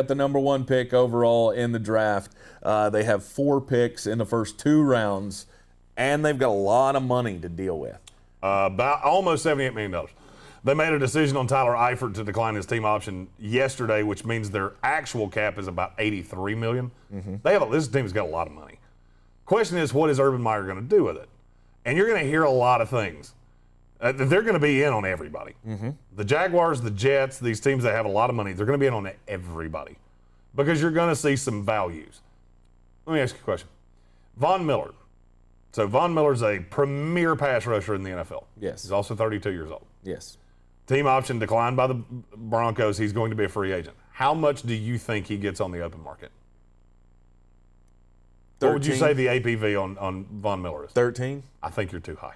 At the number 1 pick overall in the draft. They have 4 picks in the first 2 rounds, and they've got a lot of money to deal with. About almost $78 million. They made a decision on Tyler Eifert to decline his team option yesterday, which means their actual cap is about $83 million. This team's got a lot of money. Question is, what is Urban Meyer going to do with it? And you're going to hear a lot of things. They're going to be in on everybody. The Jaguars, the Jets, these teams that have a lot of money, they're going to be in on everybody because you're going to see some values. Let me ask you a question. Von Miller. So Von Miller's a premier pass rusher in the NFL. Yes. He's also 32 years old. Yes. Team option declined by the Broncos. He's going to be a free agent. How much do you think he gets on the open market? 13. What would you say the APV on Von Miller is? 13? I think you're too high.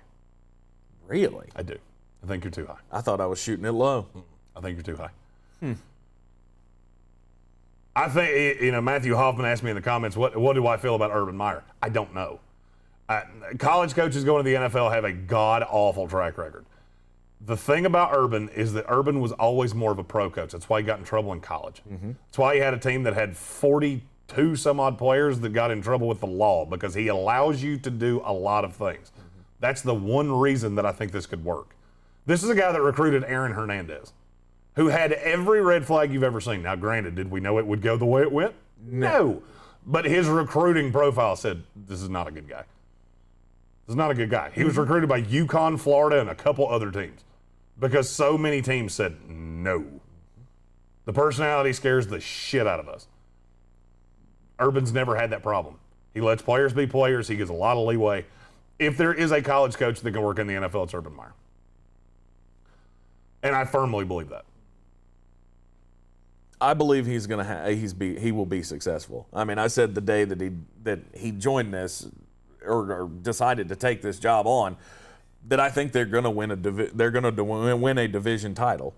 Really? I do. I think you're too high. I thought I was shooting it low. I think you're too high. I think, Matthew Hoffman asked me in the comments, what do I feel about Urban Meyer? I don't know. College coaches going to the NFL have a god-awful track record. The thing about Urban is that Urban was always more of a pro coach. That's why he got in trouble in college. That's why he had a team that had 42 some odd players that got in trouble with the law, because he allows you to do a lot of things. That's the one reason that I think this could work. This is a guy that recruited Aaron Hernandez, who had every red flag you've ever seen. Now, granted, did we know it would go the way it went? No. But his recruiting profile said, this is not a good guy. This is not a good guy. He was recruited by UConn, Florida, and a couple other teams because so many teams said no. The personality scares the shit out of us. Urban's never had that problem. He lets players be players. He gives a lot of leeway. If there is a college coach that can work in the NFL, it's Urban Meyer. And I firmly believe that. I believe he's going to he will be successful. I mean, I said the day that he joined this or decided to take this job on, that I think they're going to win a division title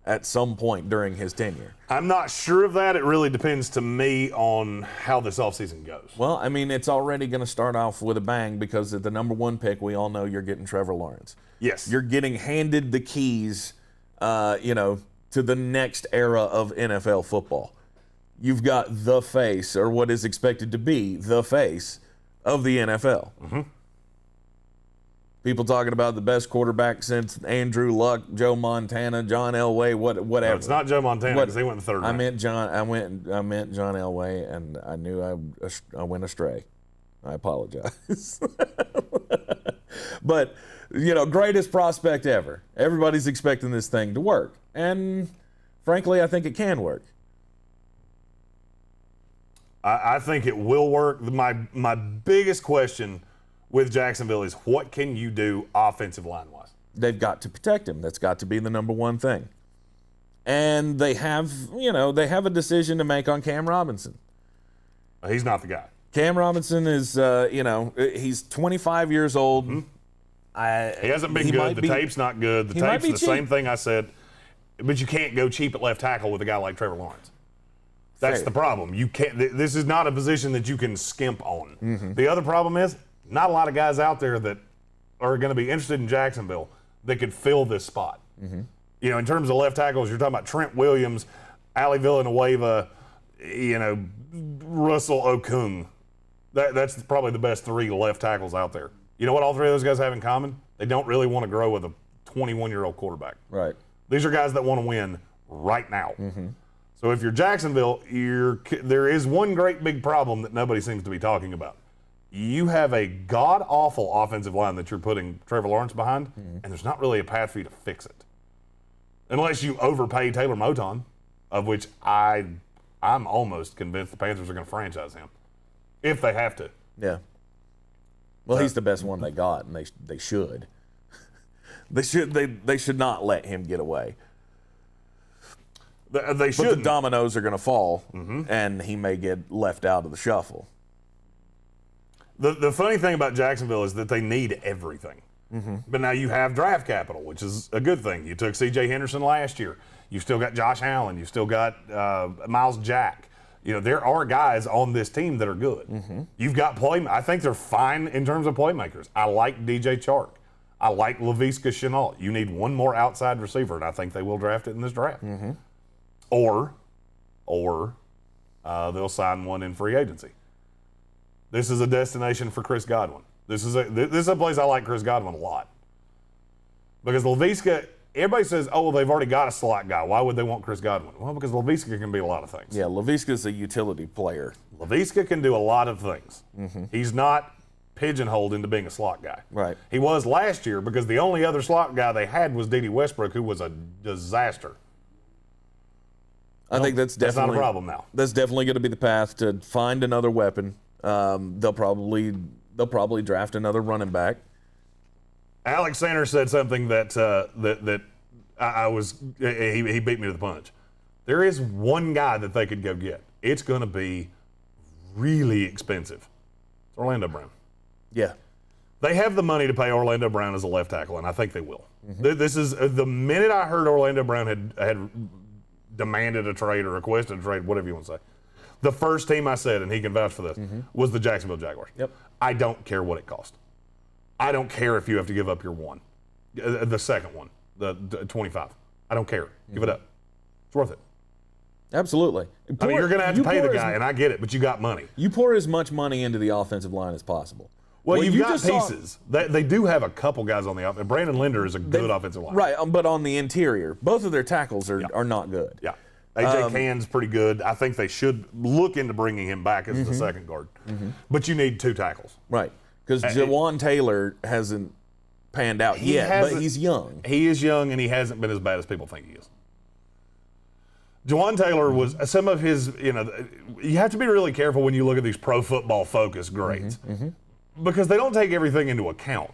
at some point during his tenure. I'm not sure of that. It really depends to me on how this offseason goes. Well, I mean, it's already going to start off with a bang because at the number 1 pick, we all know you're getting Trevor Lawrence. Yes. You're getting handed the keys, to the next era of NFL football. You've got the face, or what is expected to be the face of the NFL. People talking about the best quarterback since Andrew Luck, Joe Montana, John Elway, whatever. No, it's not Joe Montana because he went in the 3rd round. I meant John Elway, and I knew I went astray. I apologize. But greatest prospect ever. Everybody's expecting this thing to work, and frankly, I think it can work. I think it will work. My biggest question with Jacksonville is, what can you do offensive line-wise? They've got to protect him. That's got to be the number 1 thing. And they have a decision to make on Cam Robinson. He's not the guy. Cam Robinson is, he's 25 years old. He hasn't been good. The tape's not good. The tape's the same thing I said. But you can't go cheap at left tackle with a guy like Trevor Lawrence. That's the problem. You can't. This is not a position that you can skimp on. The other problem is not a lot of guys out there that are going to be interested in Jacksonville that could fill this spot. In terms of left tackles, you're talking about Trent Williams, Ali Villanueva, Russell Okung. That's probably the best 3 left tackles out there. You know what all 3 of those guys have in common? They don't really want to grow with a 21-year-old quarterback. Right. These are guys that want to win right now. So if you're Jacksonville, there is one great big problem that nobody seems to be talking about. You have a god-awful offensive line that you're putting Trevor Lawrence behind, and there's not really a path for you to fix it. Unless you overpay Taylor Moton, of which I'm almost convinced the Panthers are going to franchise him, if they have to. Yeah. Well, he's the best one they got, and they should. They should not let him get away. They should. But the dominoes are going to fall, and he may get left out of the shuffle. The funny thing about Jacksonville is that they need everything. But now you have draft capital, which is a good thing. You took C.J. Henderson last year. You've still got Josh Allen. You've still got Miles Jack. There are guys on this team that are good. You've got I think they're fine in terms of playmakers. I like DJ Chark. I like Laviska Shenault. You need one more outside receiver, and I think they will draft it in this draft. Or they'll sign one in free agency. This is a destination for Chris Godwin. This is a place I like Chris Godwin a lot. Because Laviska, everybody says, oh, well, they've already got a slot guy. Why would they want Chris Godwin? Well, because Laviska can be a lot of things. Yeah, Laviska's a utility player. Laviska can do a lot of things. He's not pigeonholed into being a slot guy. Right. He was last year because the only other slot guy they had was D.D. Westbrook, who was a disaster. I think that's not a problem now. That's definitely going to be the path to find another weapon. They'll probably draft another running back. Alex Sanders said something that he beat me to the punch. There is one guy that they could go get. It's going to be really expensive. It's Orlando Brown. Yeah. They have the money to pay Orlando Brown as a left tackle, and I think they will. This is the minute I heard Orlando Brown had demanded a trade or requested a trade, whatever you want to say. The first team I said, and he can vouch for this, was the Jacksonville Jaguars. Yep. I don't care what it cost. I don't care if you have to give up your one, the second one, the 25. I don't care. Give it up. It's worth it. Absolutely. I mean, you're going to have to pay the guy, and I get it, but you got money. You pour as much money into the offensive line as possible. Well, you've got pieces. They do have a couple guys on the offense. Brandon Linder is a good offensive line. Right, but on the interior, both of their tackles are not good. Yeah. A.J. Cann's pretty good. I think they should look into bringing him back as the second guard. But you need two tackles. Right, because Jawan Taylor hasn't panned out yet, but he's young. He is young, and he hasn't been as bad as people think he is. Jawan Taylor was some of his, you have to be really careful when you look at these Pro Football Focus grades because they don't take everything into account.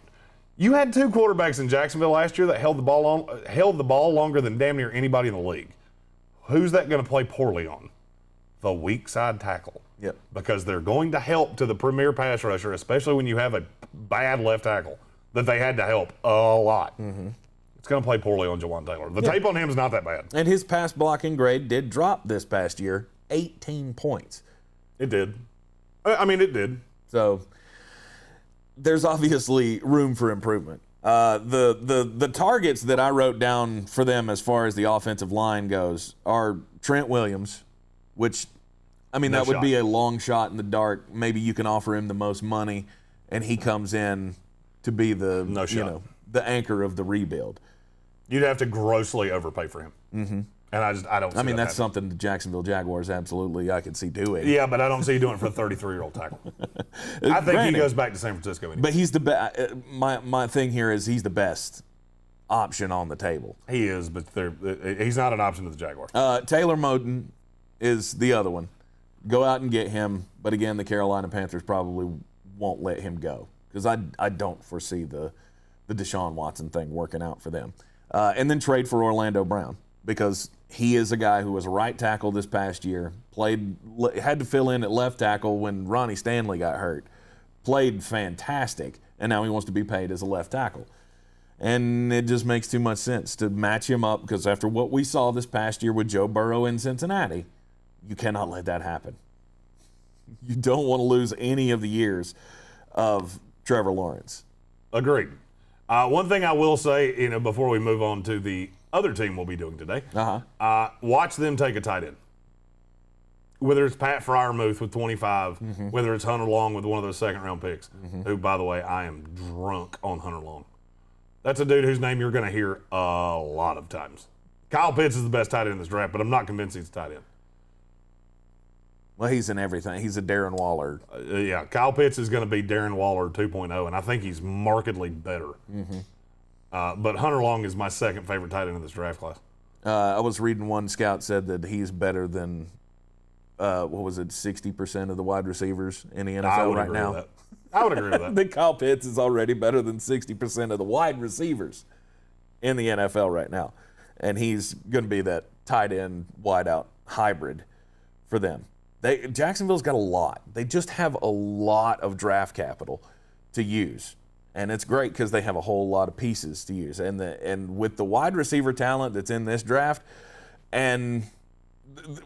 You had two quarterbacks in Jacksonville last year that held the ball longer than damn near anybody in the league. Who's that going to play poorly on? The weak side tackle. Yep. Because they're going to help to the premier pass rusher, especially when you have a bad left tackle that they had to help a lot. It's going to play poorly on Jawan Taylor. The tape on him is not that bad. And his pass blocking grade did drop this past year, 18 points. It did. I mean, it did. So there's obviously room for improvement. The targets that I wrote down for them as far as the offensive line goes are Trent Williams, which, I mean, that would be a long shot in the dark. Maybe you can offer him the most money, and he comes in to be the anchor of the rebuild. You'd have to grossly overpay for him. And I don't see that's something the Jacksonville Jaguars absolutely I could see doing. Yeah, but I don't see you doing it for a 33-year-old tackle. I think he goes back to San Francisco anyway. But he's the best. My thing here is he's the best option on the table. He is, but he's not an option to the Jaguars. Taylor Moton is the other one. Go out and get him, but again, the Carolina Panthers probably won't let him go because I don't foresee the Deshaun Watson thing working out for them. And then trade for Orlando Brown because he is a guy who was a right tackle this past year, had to fill in at left tackle when Ronnie Stanley got hurt, played fantastic, and now he wants to be paid as a left tackle. And it just makes too much sense to match him up because after what we saw this past year with Joe Burrow in Cincinnati, you cannot let that happen. You don't want to lose any of the years of Trevor Lawrence. Agreed. One thing I will say, before we move on to the other team we'll be doing today, watch them take a tight end. Whether it's Pat Freiermuth with 25, whether it's Hunter Long with one of those second-round picks, who, by the way, I am drunk on Hunter Long. That's a dude whose name you're going to hear a lot of times. Kyle Pitts is the best tight end in this draft, but I'm not convinced he's a tight end. Well, he's in everything. He's a Darren Waller. Kyle Pitts is going to be Darren Waller 2.0, and I think he's markedly better. But Hunter Long is my second favorite tight end in this draft class. I was reading one scout said that he's better than, 60% of the wide receivers in the NFL right now. I would agree with that. I think Kyle Pitts is already better than 60% of the wide receivers in the NFL right now. And he's going to be that tight end, wide out hybrid for them. Jacksonville's got a lot. They just have a lot of draft capital to use. And it's great because they have a whole lot of pieces to use. And with the wide receiver talent that's in this draft, and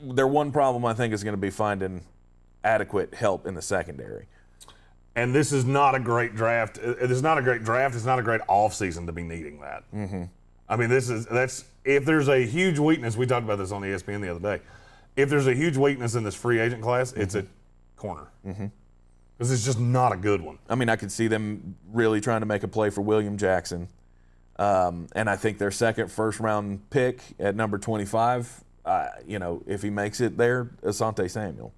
their one problem, I think, is going to be finding adequate help in the secondary. And this is not a great draft. It's not a great draft. It's not a great offseason to be needing that. I mean, if there's a huge weakness, we talked about this on ESPN the other day, if there's a huge weakness in this free agent class, it's at corner. Because it's just not a good one. I mean, I could see them really trying to make a play for William Jackson. And I think their second first-round pick at number 25, if he makes it there, Asante Samuel.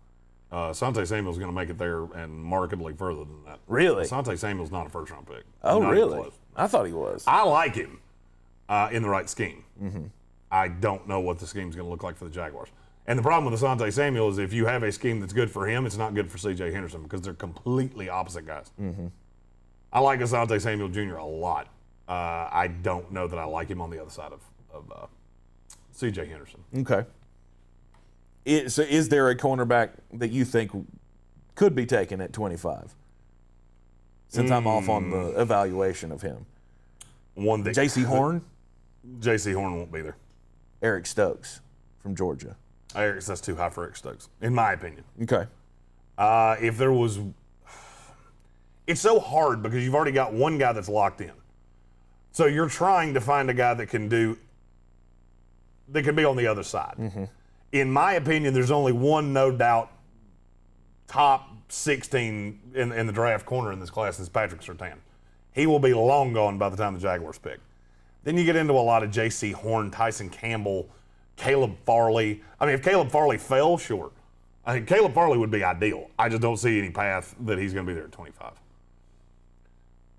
Asante Samuel's going to make it there and markedly further than that. Really? Asante Samuel's not a first-round pick. Oh, not really? Close. I thought he was. I like him in the right scheme. I don't know what the scheme's going to look like for the Jaguars. And the problem with Asante Samuel is if you have a scheme that's good for him, it's not good for C.J. Henderson because they're completely opposite guys. I like Asante Samuel Jr. a lot. I don't know that I like him on the other side of C.J. Henderson. Okay. So is there a cornerback that you think could be taken at 25? Since I'm off on the evaluation of him. One that J.C. Horn? J.C. Horn won't be there. Eric Stokes from Georgia. That's too high for Eric Stokes, in my opinion. Okay. If there was, it's so hard because you've already got one guy that's locked in. So you're trying to find a guy that can be on the other side. In my opinion, there's only one, no doubt, top 16 in the draft corner in this class is Patrick Surtain. He will be long gone by the time the Jaguars pick. Then you get into a lot of J.C. Horn, Tyson Campbell, Caleb Farley. I mean, if Caleb Farley fell, sure. I think Caleb Farley would be ideal. I just don't see any path that he's going to be there at 25.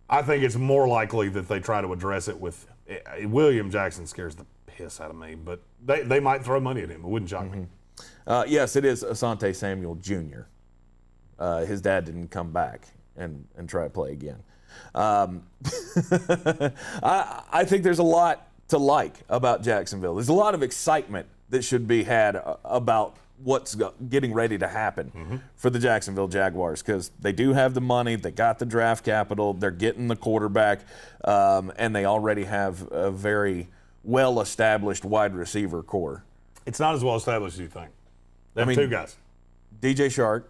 I think it's more likely that they try to address it with William Jackson scares the piss out of me, but they might throw money at him. It wouldn't shock me. Yes, it is Asante Samuel Jr. His dad didn't come back and try to play again. I think there's a lot to like about Jacksonville. There's a lot of excitement that should be had about what's getting ready to happen for the Jacksonville Jaguars because they do have the money, they got the draft capital, they're getting the quarterback, and they already have a very well-established wide receiver core. It's not as well established as you think. They have two guys. DJ Shark,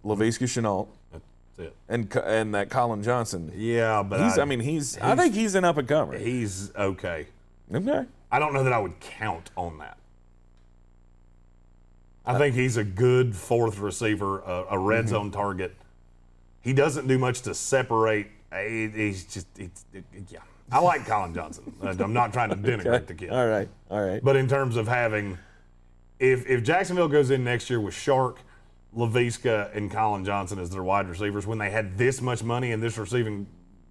Laviska Shenault, That's it. and that Colin Johnson. Yeah, but I think he's an up-and-comer. He's okay. Okay. I don't know that I would count on that. I think he's a good fourth receiver, a red zone target. He doesn't do much to separate. Yeah. I like Colin Johnson. I'm not trying to denigrate the kid. All right. But in terms of having, if Jacksonville goes in next year with Shark, Laviska, and Colin Johnson as their wide receivers, when they had this much money and this receiving,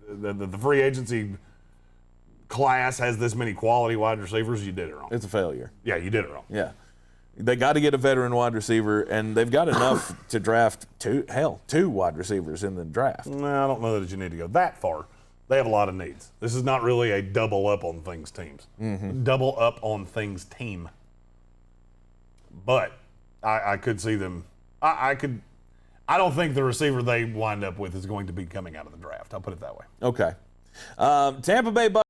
the free agency class has this many quality wide receivers, you did it wrong. It's a failure. Yeah, you did it wrong. Yeah. They got to get a veteran wide receiver, and they've got enough to draft two wide receivers in the draft. No, I don't know that you need to go that far. They have a lot of needs. This is not really a double up on things teams. Double up on things team. But I could see them. I don't think the receiver they wind up with is going to be coming out of the draft. I'll put it that way. Okay. Tampa Bay Buccaneers.